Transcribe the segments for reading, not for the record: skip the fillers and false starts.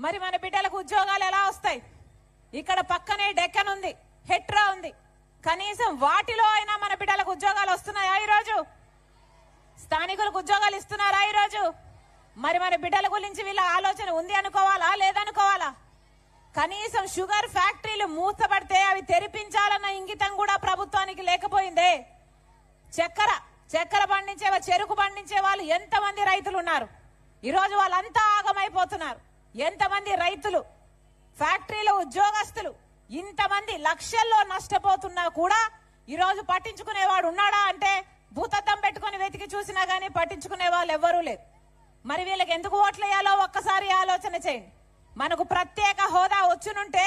మరి మన బిడ్డలకు ఉద్యోగాలు ఎలా వస్తాయి? ఇక్కడ పక్కనే డెక్కన్ ఉంది, హెట్రా ఉంది. కనీసం వాటిలో అయినా మన బిడ్డలకు ఉద్యోగాలు వస్తున్నాయా? ఈరోజు స్థానికులకు ఉద్యోగాలు ఇస్తున్నారా? ఈరోజు మరి మన బిడ్డల గురించి వీళ్ళ ఆలోచన ఉంది అనుకోవాలా, లేదనుకోవాలా? కనీసం షుగర్ ఫ్యాక్టరీలు మూతపడితే అవి తెరిపించాలన్న ఇంగితం కూడా ప్రభుత్వానికి లేకపోయిందే. చక్కెర పండించే, చెరుకు పండించే వాళ్ళు ఎంతమంది రైతులు ఉన్నారు? ఈరోజు వాళ్ళంతా ఆగమైపోతున్నారు. ఎంతమంది రైతులు, ఫ్యాక్టరీల ఉద్యోగస్తులు ఇంతమంది లక్షల్లో నష్టపోతున్నా కూడా ఈరోజు పట్టించుకునేవాడు ఉన్నాడా అంటే భూతద్దం పెట్టుకుని వెతికి చూసినా గానీ పట్టించుకునే వాళ్ళు ఎవ్వరూ లేరు. మరి వీళ్ళకి ఎందుకు ఓట్లేయాలో ఒక్కసారి ఆలోచన చేయండి. మనకు ప్రత్యేక హోదా వచ్చునుంటే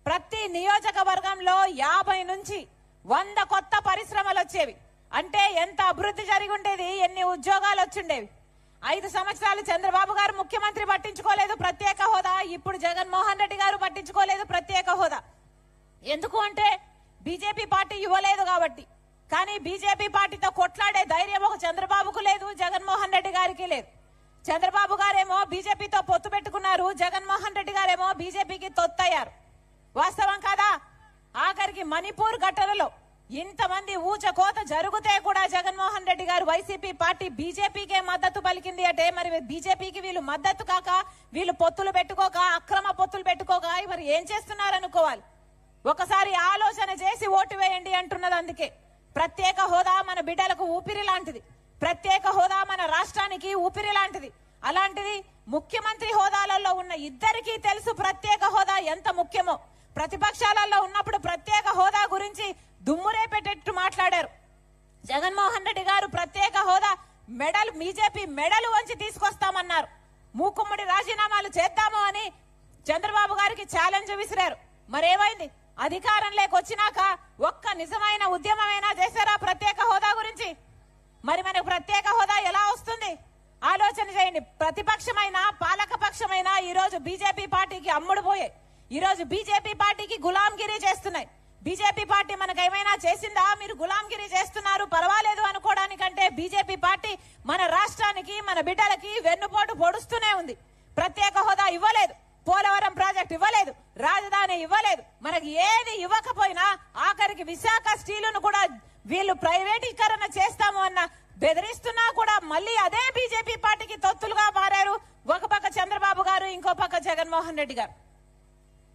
ప్రతి నియోజకవర్గంలో 50 నుంచి 100 కొత్త పరిశ్రమలు వచ్చేవి. అంటే ఎంత అభివృద్ధి జరిగి ఉండేది, ఎన్ని ఉద్యోగాలు వచ్చుండేవి. 5 సంవత్సరాలు చంద్రబాబు గారు ముఖ్యమంత్రి పట్టించుకోలేదు ప్రత్యేక హోదా. ఇప్పుడు జగన్మోహన్ రెడ్డి గారు పట్టించుకోలేదు ప్రత్యేక హోదా. ఎందుకు అంటే బీజేపీ పార్టీ ఇవ్వలేదు కాబట్టి. కానీ బీజేపీ పార్టీతో కొట్లాడే ధైర్యం ఒక చంద్రబాబుకు లేదు, జగన్మోహన్ రెడ్డి గారికి లేదు. చంద్రబాబు గారేమో బీజేపీతో పొత్తు పెట్టుకున్నారు, జగన్మోహన్ రెడ్డి గారేమో బీజేపీకి తొత్తయ్యారు. వాస్తవం కాదా? ఆఖరికి మణిపూర్ ఘటనలో ఇంతమంది ఊచకోత జరిగితే కూడా జగన్మోహన్ రెడ్డి గారు వైసీపీ పార్టీ బీజేపీకే మద్దతు పలికింది అంటే మరి బీజేపీకి వీళ్ళు మద్దతు కాక, వీళ్ళు పొత్తులు పెట్టుకోక, అక్రమ పొత్తులు పెట్టుకోక మరి ఏం చేస్తున్నారు అనుకోవాలి. ఒకసారి ఆలోచన చేసి ఓటు వేయండి అంటున్నది. అందుకే ప్రత్యేక హోదా మన బిడ్డలకు ఊపిరి లాంటిది. ప్రత్యేక హోదా మన రాష్ట్రానికి ఊపిరి లాంటిది. అలాంటిది ముఖ్యమంత్రి హోదాలలో ఉన్న ఇద్దరికీ తెలుసు ప్రత్యేక హోదా ఎంత ముఖ్యమో. ప్రతిపక్షాలలో ఉన్నప్పుడు ప్రత్యేక హోదా గురించి దుమ్మురే పెట్టేట్టు మాట్లాడారు. జగన్మోహన్ రెడ్డి గారు ప్రత్యేక హోదా మెడల్, బీజేపీ మెడలు వంచి తీసుకొస్తామన్నారు. మూకుమ్మడి రాజీనామాలు చేద్దాము అని చంద్రబాబు గారికి ఛాలెంజ్ విసిరారు. మరేమైంది? అధికారంలోకి వచ్చినాక ఒక్క నిజమైన ఉద్యమమైనా చేశారా ప్రత్యేక హోదా గురించి? మరి మనకు ప్రత్యేక హోదా ఎలా వస్తుంది? ఆలోచన చేయండి. ప్రతిపక్షమైనా పాలకపక్షమైనా ఈరోజు బీజేపీ పార్టీకి అమ్ముడుపోయాయి. ఈరోజు బీజేపీ పార్టీకి గులాంగిరి చేస్తున్నాయి. బీజేపీ పార్టీ మనకు ఏమైనా చేసిందా? మీరు గులాంగిరి చేస్తున్నారు పర్వాలేదు అనుకోవడానికంటే బీజేపీ పార్టీ మన రాష్ట్రానికి, మన బిడ్డలకి వెన్నుపోటు పొడుస్తూనే ఉంది. ప్రత్యేక హోదా ఇవ్వలేదు, పోలవరం ప్రాజెక్ట్ ఇవ్వలేదు, రాజధాని ఇవ్వలేదు. మనకి ఏది ఇవ్వకపోయినా ఆఖరికి విశాఖ స్టీలును కూడా వీళ్ళు ప్రైవేటీకరణ చేస్తాము అన్న బెదిరిస్తున్నా కూడా మళ్ళీ అదే బీజేపీ పార్టీకి తొత్తులుగా మారారు. ఒక పక్క చంద్రబాబు గారు, ఇంకో పక్క జగన్మోహన్ రెడ్డి గారు.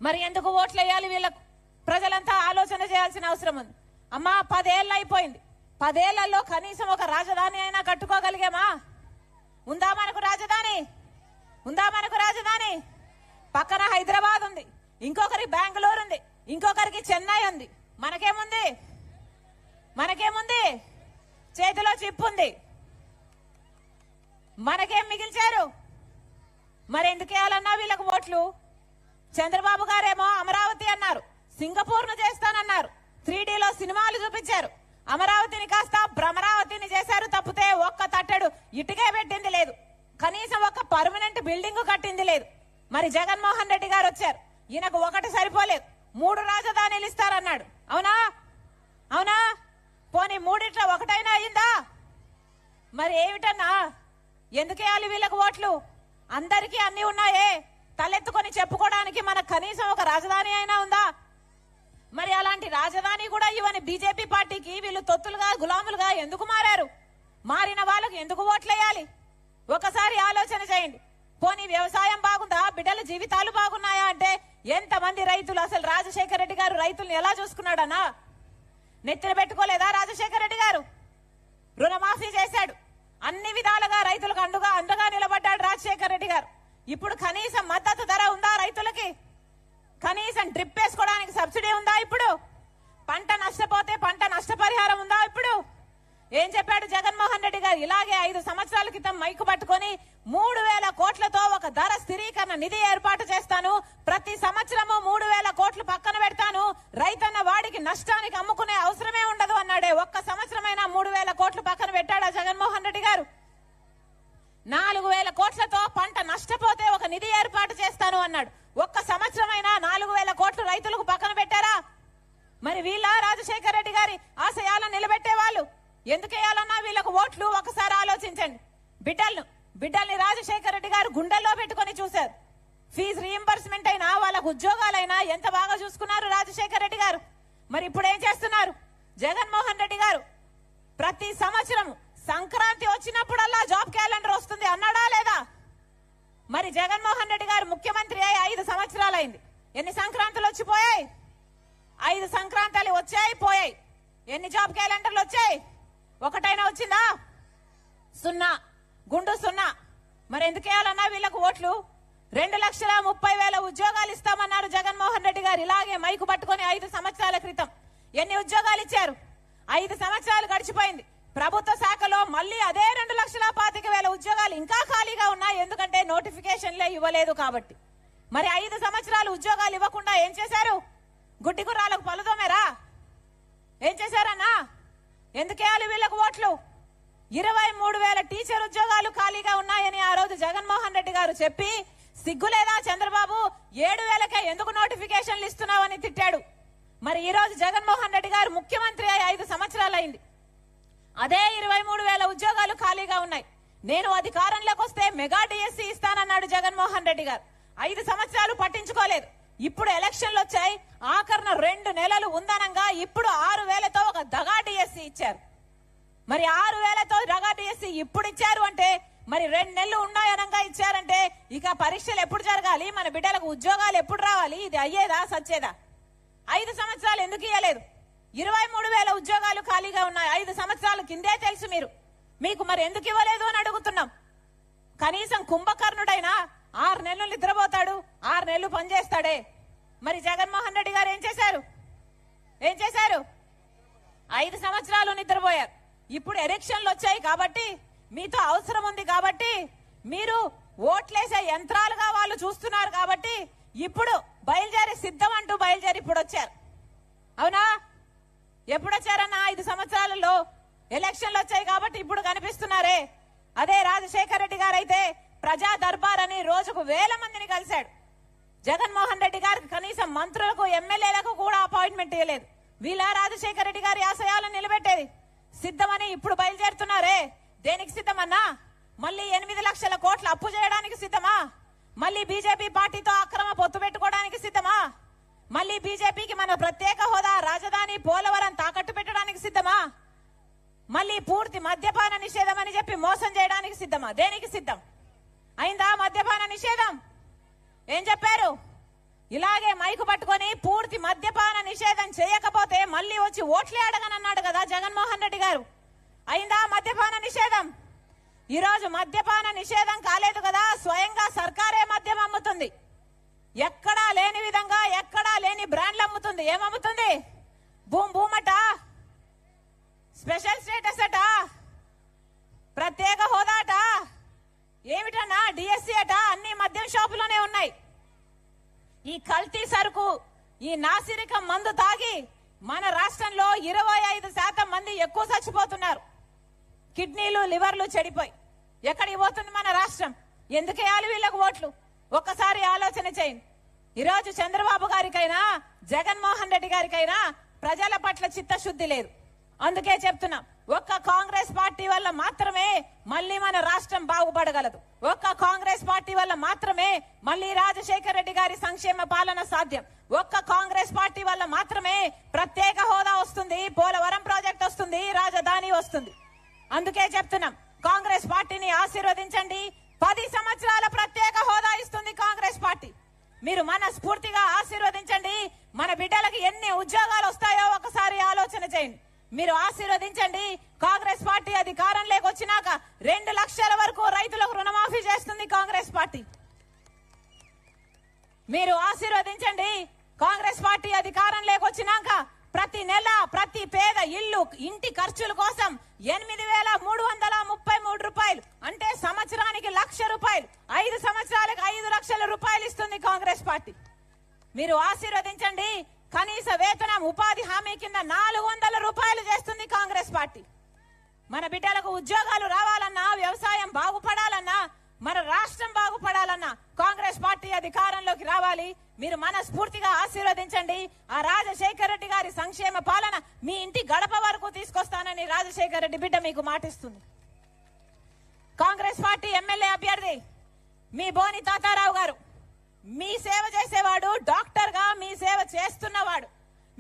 మరి ఎందుకు ఓట్లు వేయాలి వీళ్ళకు? ప్రజలంతా ఆలోచన చేయాల్సిన అవసరం ఉంది. అమ్మా 10 ఏళ్ళు అయిపోయింది. 10 ఏళ్లలో కనీసం ఒక రాజధాని అయినా కట్టుకోగలిగామా? ఉందా మనకు రాజధాని? ఉందా మనకు రాజధాని? పక్కన హైదరాబాద్ ఉంది, ఇంకొకరికి బెంగళూరు ఉంది, ఇంకొకరికి చెన్నై ఉంది. మనకేముంది? మనకేముంది? చేతిలో చిప్పు ఉంది. మనకేం మిగిల్చారు? మరి ఎందుకు వేయాలన్నా వీళ్ళకు ఓట్లు? చంద్రబాబు గారేమో అమరావతి అన్నారు, సింగపూర్ ను చేస్తానన్నారు, 3Dలో సినిమాలు చూపించారు. అమరావతిని కాస్త భ్రమరావతిని చేశారు తప్పితే ఒక్క తట్టెడు ఇటుకే పెట్టింది లేదు. కనీసం ఒక పర్మనెంట్ బిల్డింగ్ కట్టింది లేదు. మరి జగన్మోహన్ రెడ్డి గారు వచ్చారు, ఈయనకు ఒకటి సరిపోలేదు, 3 రాజధానులు ఇస్తారన్నాడు. అవునా? అవునా? పోనీ 3 ఒకటైనా అయిందా? మరి ఏమిటన్నా? ఎందుకేయాలి వీళ్ళకు ఓట్లు? అందరికీ అన్ని ఉన్నాయే, తలెత్తుకొని చెప్పుకోవడానికి మనకు కనీసం ఒక రాజధాని అయినా ఉందా? మరి అలాంటి రాజధాని కూడా ఇవని బీజేపీ పార్టీకి వీళ్ళు తొత్తులుగా, గులాములుగా ఎందుకు మారారు? మారిన వాళ్ళకు ఎందుకు ఓట్లేయాలి? ఒకసారి ఆలోచన చేయండి. పోనీ వ్యవసాయం బాగుందా? బిడ్డల జీవితాలు బాగున్నాయా అంటే ఎంతమంది రైతులు? అసలు రాజశేఖర రెడ్డి గారు రైతుల్ని ఎలా చూసుకున్నాడన్నా? నెత్తిన పెట్టుకోలేదా రాజశేఖర రెడ్డి గారు? రుణమాఫీ చేశాడు, అన్ని విధాలుగా రైతులకు అండగా నిలబడ్డాడు రాజశేఖర రెడ్డి గారు. ఇప్పుడు కనీసం మద్దతు ధర ఉందా రైతులకి? కనీసం డ్రిప్ వేసుకోవడానికి సబ్సిడీ ఉందా? ఇప్పుడు పంట నష్టపోతే పంట నష్టపరిహారం ఉందా? ఇప్పుడు ఏం చెప్పాడు జగన్మోహన్ రెడ్డి గారు? ఇలాగే 5 సంవత్సరాల క్రితం మైకు పట్టుకొని 3000 కోట్లతో ఒక ధర స్థిరీకరణ నిధి ఏర్పాటు చేస్తాను, ప్రతి సంవత్సరము 3000 కోట్లు పక్కన పెడతాను, రైతన్న వాడికి నష్టానికి అమ్ముకునే అవసరమే ఉండదు అన్నాడే. ఒక్క సంవత్సరమైనా 3000 కోట్లు పక్కన పెట్టాడా జగన్మోహన్ రెడ్డి గారు? 4000 కోట్లతో పంట నష్టపోతే ఒక నిధి ఏర్పాటు చేస్తాను అన్నాడు. ఒక్క సంవత్సరమైనా 4000 కోట్లు రైతులకు పక్కన పెట్టారా? మరి వీళ్ళ రాజశేఖర రెడ్డి గారి ఆశయాలను నిలబెట్టే వాళ్ళు? ఎందుకేయాలన్నా వీళ్ళకు ఓట్లు? ఒకసారి ఆలోచించండి. బిడ్డల్ని రాజశేఖర రెడ్డి గారు గుండెల్లో పెట్టుకొని చూశారు. ఫీజు రీయింబర్స్మెంట్ అయినా వాళ్ళకు ఉద్యోగాలైనా ఎంత బాగా చూసుకున్నారు రాజశేఖర రెడ్డి గారు. మరి ఇప్పుడు ఏం చేస్తున్నారు జగన్మోహన్ రెడ్డి గారు? ప్రతి సంవత్సరం సంక్రాంతి వచ్చినప్పుడల్లా జాబ్ క్యాలెండర్ వస్తుంది అన్నాడా లేదా? మరి జగన్మోహన్ రెడ్డి గారు ముఖ్యమంత్రి అయి 5 సంవత్సరాలైంది. ఎన్ని సంక్రాంతులు వచ్చిపోయాయి? 5 సంక్రాంతులు వచ్చాయి పోయాయి. ఎన్ని జాబ్ క్యాలెండర్లు వచ్చాయి? ఒకటైనా వచ్చిందా? 0, గుండు 0. మరి ఎందుకు వేయాలన్నా వీళ్ళకు ఓట్లు? 2,30,000 ఉద్యోగాలు ఇస్తామన్నారు జగన్మోహన్ రెడ్డి గారు ఇలాగే మైకు పట్టుకొని 5 సంవత్సరాల క్రితం. ఎన్ని ఉద్యోగాలు ఇచ్చారు? 5 సంవత్సరాలు గడిచిపోయింది. ప్రభుత్వ శాఖలో మళ్ళీ అదే 2,25,000 ఉద్యోగాలు ఇంకా ఖాళీగా ఉన్నాయి. ఎందుకంటే నోటిఫికేషన్లే ఇవ్వలేదు కాబట్టి. మరి 5 సంవత్సరాలు ఉద్యోగాలు ఇవ్వకుండా ఏం చేశారు? గుడ్డి గుర్రాలకు పలుదోమేరా? ఏం చేశారన్నా? ఎందుకేయాలి వీళ్ళకు ఓట్లు? 23,000 టీచర్ ఉద్యోగాలు ఖాళీగా ఉన్నాయని ఆ రోజు జగన్మోహన్ రెడ్డి గారు చెప్పి సిగ్గులేదా చంద్రబాబు 7,000కే ఎందుకు నోటిఫికేషన్లు ఇస్తున్నావని తిట్టాడు. మరి ఈ రోజు జగన్మోహన్ రెడ్డి గారు ముఖ్యమంత్రి అయి 5 సంవత్సరాలైంది. అదే 23,000 ఉద్యోగాలు ఖాళీగా ఉన్నాయి. నేను అధికారంలోకి వస్తే మెగా డిఎస్సి ఇస్తానన్నాడు జగన్మోహన్ రెడ్డి గారు. 5 సంవత్సరాలు పట్టించుకోలేదు. ఇప్పుడు ఎలక్షన్లు వచ్చాయి. ఆఖరణ 2 నెలలు ఉందనంగా ఇప్పుడు 6,000తో ఒక దగా డిఎస్సి ఇచ్చారు. మరి 6,000తో దగా డిఎస్సి ఇప్పుడు ఇచ్చారు అంటే మరి 2 నెలలు ఉన్నాయనంగా ఇచ్చారంటే ఇక పరీక్షలు ఎప్పుడు జరగాలి? మన బిడ్డలకు ఉద్యోగాలు ఎప్పుడు రావాలి? ఇది అయ్యేదా సచ్చేదా? 5 సంవత్సరాలు ఎందుకు ఇవ్వలేదు? 23,000 ఉద్యోగాలు ఖాళీగా ఉన్నాయి. 5 సంవత్సరాల కిందే తెలుసు మీకు మరి ఎందుకు ఇవ్వలేదు అని అడుగుతున్నాం. కనీసం కుంభకర్ణుడైనా 6 నెలలు నిద్రపోతాడు, 6 నెలలు పనిచేస్తాడే. మరి జగన్మోహన్ రెడ్డి గారు ఏం చేశారు? 5 సంవత్సరాలు నిద్రపోయారు. ఇప్పుడు ఎలక్షన్లు వచ్చాయి కాబట్టి మీతో అవసరం ఉంది కాబట్టి మీరు ఓట్లేసే యంత్రాలుగా వాళ్ళు చూస్తున్నారు కాబట్టి ఇప్పుడు బయలుదేరి సిద్ధం అంటూ బయలుదేరి ఇప్పుడు వచ్చారు. అవునా? ఎప్పుడు వచ్చారన్నా? 5 సంవత్సరాలలో ఎలక్షన్లు వచ్చాయి కాబట్టి ఇప్పుడు కనిపిస్తున్నారే. అదే రాజశేఖర రెడ్డి గారు అయితే ప్రజా దర్బార్ అని రోజుకు 1,000 మందిని కలిశాడు. జగన్మోహన్ రెడ్డి గారికి కనీసం మంత్రులకు ఎమ్మెల్యేలకు కూడా అపాయింట్మెంట్ ఇవ్వలేదు. వీళ్ళ రాజశేఖర రెడ్డి గారి ఆశయాలను నిలబెట్టేది. సిద్ధమని ఇప్పుడు బయలుదేరుతున్నారే. దేనికి సిద్ధమన్నా? మళ్ళీ 8 లక్షల కోట్ల అప్పు చేయడానికి సిద్ధమా? మళ్ళీ బీజేపీ పార్టీతో అక్రమ పొత్తు పెట్టుకోవడానికి సిద్ధమా? మళ్ళీ బీజేపీకి మన ప్రత్యేక హోదా, రాజధాని, పోలవరం తాకట్టు పెట్టడానికి సిద్ధమా? మళ్ళీ పూర్తి మద్యపాన నిషేధం అని చెప్పి మోసం చేయడానికి సిద్ధమా? దేనికి సిద్ధం? అయిందా మద్యపాన నిషేధం? ఏం చెప్పారు? ఇలాగే మైకు పట్టుకొని పూర్తి మద్యపాన నిషేధం చేయకపోతే మళ్ళీ వచ్చి ఓట్లే అడగనన్నాడు కదా జగన్మోహన్ రెడ్డి గారు. అయిందా మద్యపాన నిషేధం? ఈ రోజు మద్యపాన నిషేధం కాలేదు కదా, స్వయంగా సర్కారే మద్యం అమ్ముతుంది. ఎక్కడా లేని విధంగా, ఎక్కడా లేని బ్రాండ్లు అమ్ముతుంది. ఏమమ్ముతుంది? భూమట, స్పెషల్ స్టేటస్ అట, ప్రత్యేక హోదా అట, ఏమిటన్నా డిఎస్సి అట, అన్ని మద్యం షాపులోనే ఉన్నాయి. ఈ కల్తీ సరుకు, ఈ నాసిరకం మందు తాగి మన రాష్ట్రంలో 25% మంది ఎక్కువ చచ్చిపోతున్నారు. కిడ్నీలు, లివర్లు చెడిపోయి ఎక్కడికి పోతుంది మన రాష్ట్రం? ఎందుకేయాలి వీళ్ళకు ఓట్లు? ఒక్కసారి ఆలోచన చేయండి. ఈరోజు చంద్రబాబు గారికైనా జగన్మోహన్ రెడ్డి గారికైనా ప్రజల పట్ల చిత్తశుద్ధి లేదు. అందుకే చెప్తున్నాం, ఒక్క కాంగ్రెస్ పార్టీ వల్ల మాత్రమే మళ్ళీ మన రాష్ట్రం బాగుపడగలదు. ఒక్క కాంగ్రెస్ పార్టీ వల్ల మాత్రమే మళ్ళీ రాజశేఖర రెడ్డి గారి సంక్షేమ పాలన సాధ్యం. ఒక్క కాంగ్రెస్ పార్టీ వల్ల మాత్రమే ప్రత్యేక హోదా వస్తుంది, పోలవరం ప్రాజెక్ట్ వస్తుంది, రాజధాని వస్తుంది. అందుకే చెప్తున్నాం, కాంగ్రెస్ పార్టీని ఆశీర్వదించండి. 10 సంవత్సరాల ప్రత్యేక హోదా ఇస్తుంది కాంగ్రెస్ పార్టీ. మీరు మనస్ఫూర్తిగా ఆశీర్వదించండి. మన బిడ్డలకి ఎన్ని ఉద్యోగాలు వస్తాయో ఒకసారి ఆలోచన చేయండి. మీరు ఆశీర్వదించండి. కాంగ్రెస్ పార్టీ అధికారంలోకి వచ్చినాక 2 లక్షల వరకు రైతులకు రుణమాఫీ చేస్తుంది కాంగ్రెస్ పార్టీ. మీరు ఆశీర్వదించండి. కాంగ్రెస్ పార్టీ అధికారంలోకి వచ్చినాక ప్రతి నెల ప్రతి పేద ఇంటి ఖర్చుల కోసం 8,333 రూపాయలు, అంటే సంవత్సరానికి 1,00,000 రూపాయలు, 5 సంవత్సరాలకు 5 లక్షల రూపాయలు ఇస్తుంది కాంగ్రెస్ పార్టీ. మీరు ఆశీర్వదించండి. కనీస వేతనం ఉపాధి హామీ కింద 400 రూపాయలు చేస్తుంది కాంగ్రెస్ పార్టీ. మన బిడ్డలకు ఉద్యోగాలు రావాలన్నా, వ్యవసాయం బాగుపడాలన్నా, మన రాష్ట్రం బాగుపడాలన్నా కాంగ్రెస్ పార్టీ అధికారంలోకి రావాలి. మీరు మనస్ఫూర్తిగా ఆశీర్వదించండి. ఆ రాజశేఖర రెడ్డి గారి సంక్షేమ పాలన మీ ఇంటి గడప వరకు తీసుకొస్తానని రాజశేఖర రెడ్డి బిడ్డ మీకు మాటిస్తుంది. కాంగ్రెస్ పార్టీ ఎమ్మెల్యే అభ్యర్థి మీ బోని తాతారావు గారు మీ సేవ చేసేవాడు, డాక్టర్ గా మీ సేవ చేస్తున్నవాడు.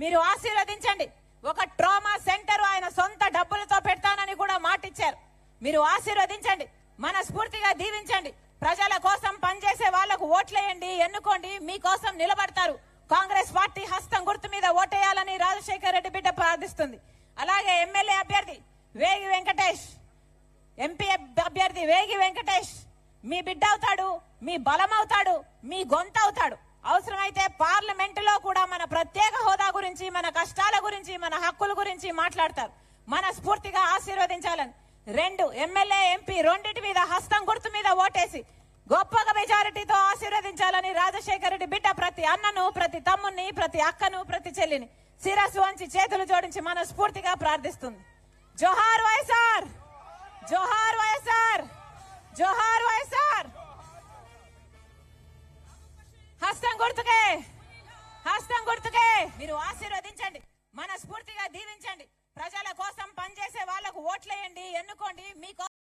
మీరు ఆశీర్వదించండి. ఒక ట్రామా సెంటర్ ఆయన సొంత డబ్బులతో పెడతానని కూడా మాటిచ్చారు. మీరు ఆశీర్వదించండి, మనస్ఫూర్తిగా దీవించండి. ప్రజల కోసం పనిచేసే వాళ్లకు ఓట్లేయండి, ఎన్నుకోండి, మీకోసం నిలబడతారు. కాంగ్రెస్ పార్టీ హస్తం గుర్తు మీద ఓటేయాలని రాజశేఖర రెడ్డి బిడ్డ ప్రార్థిస్తుంది. అలాగే ఎమ్మెల్యే అభ్యర్థి వేగి వెంకటేష్, ఎంపీ అభ్యర్థి వేగి వెంకటేష్ మీ బిడ్డ అవుతాడు, మీ బలం అవుతాడు, మీ గొంతు అవుతాడు. అవసరమైతే పార్లమెంటులో కూడా మన ప్రత్యేక హోదా గురించి, మన కష్టాల గురించి, మన హక్కుల గురించి మాట్లాడతారు. మనస్ఫూర్తిగా ఆశీర్వదించాలని 2 ఎమ్మెల్యే ఎంపీ రెండింటి మీద హస్తం గుర్తు మీద ఓటేసి గొప్పగా మెజారిటీతో ఆశీర్వదించాలని రాజశేఖర రెడ్డి బిడ్డ ప్రతి అన్నను, ప్రతి తమ్ముని, ప్రతి అక్కను, ప్రతి చెల్లిని శిరస్సు వంచి చేతులు జోడించి మనస్ఫూర్తిగా ప్రార్థిస్తుంది. జోహార్ వైఎస్ఆర్, జోహార్ వైఎస్ఆర్, జోహార్ వైఎస్ఆర్. హస్తం గుర్తుకే, హస్తం గుర్తుకే మీరు ఆశీర్వదించండి, మనస్ఫూర్తిగా దీవించండి. ప్రజల కోసం పనిచేసే వాళ్లకు ఓట్లేయండి, ఎన్నుకోండి, మీకు